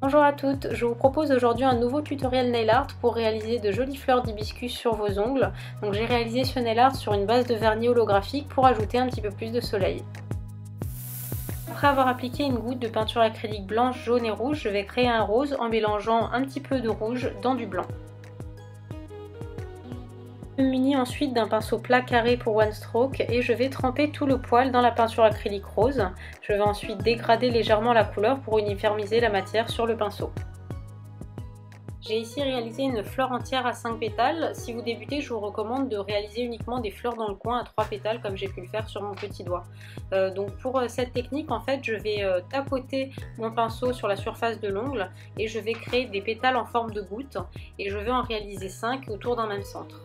Bonjour à toutes, je vous propose aujourd'hui un nouveau tutoriel nail art pour réaliser de jolies fleurs d'hibiscus sur vos ongles. Donc j'ai réalisé ce nail art sur une base de vernis holographique pour ajouter un petit peu plus de soleil. Après avoir appliqué une goutte de peinture acrylique blanche, jaune et rouge, je vais créer un rose en mélangeant un petit peu de rouge dans du blanc. Je munis ensuite d'un pinceau plat carré pour one stroke et je vais tremper tout le poil dans la peinture acrylique rose. Je vais ensuite dégrader légèrement la couleur pour uniformiser la matière sur le pinceau. J'ai ici réalisé une fleur entière à 5 pétales. Si vous débutez, je vous recommande de réaliser uniquement des fleurs dans le coin à 3 pétales comme j'ai pu le faire sur mon petit doigt. Donc pour cette technique, en fait, je vais tapoter mon pinceau sur la surface de l'ongle et je vais créer des pétales en forme de goutte et je vais en réaliser 5 autour d'un même centre.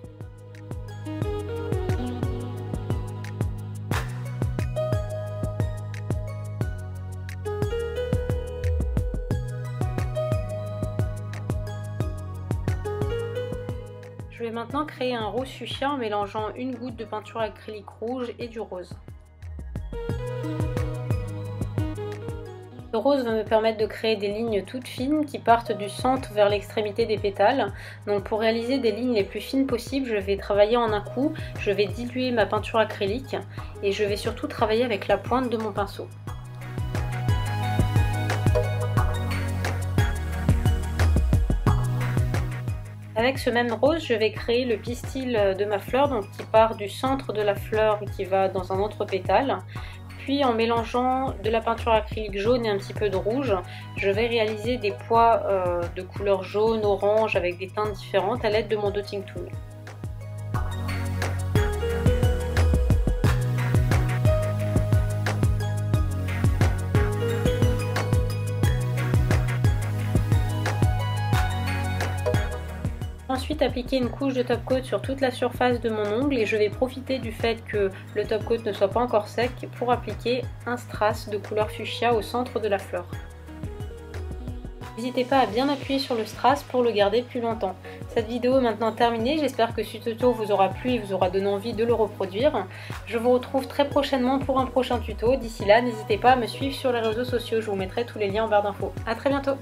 Je vais maintenant créer un rose fuchsia en mélangeant une goutte de peinture acrylique rouge et du rose. Le rose va me permettre de créer des lignes toutes fines qui partent du centre vers l'extrémité des pétales. Donc pour réaliser des lignes les plus fines possibles, je vais travailler en un coup, je vais diluer ma peinture acrylique et je vais surtout travailler avec la pointe de mon pinceau. Avec ce même rose, je vais créer le pistil de ma fleur, donc qui part du centre de la fleur et qui va dans un autre pétale. Puis en mélangeant de la peinture acrylique jaune et un petit peu de rouge, je vais réaliser des pois de couleur jaune, orange avec des teintes différentes à l'aide de mon dotting tool. Ensuite appliquer une couche de top coat sur toute la surface de mon ongle et je vais profiter du fait que le top coat ne soit pas encore sec pour appliquer un strass de couleur fuchsia au centre de la fleur. N'hésitez pas à bien appuyer sur le strass pour le garder plus longtemps. Cette vidéo est maintenant terminée, j'espère que ce tuto vous aura plu et vous aura donné envie de le reproduire. Je vous retrouve très prochainement pour un prochain tuto. D'ici là, n'hésitez pas à me suivre sur les réseaux sociaux, je vous mettrai tous les liens en barre d'infos. A très bientôt!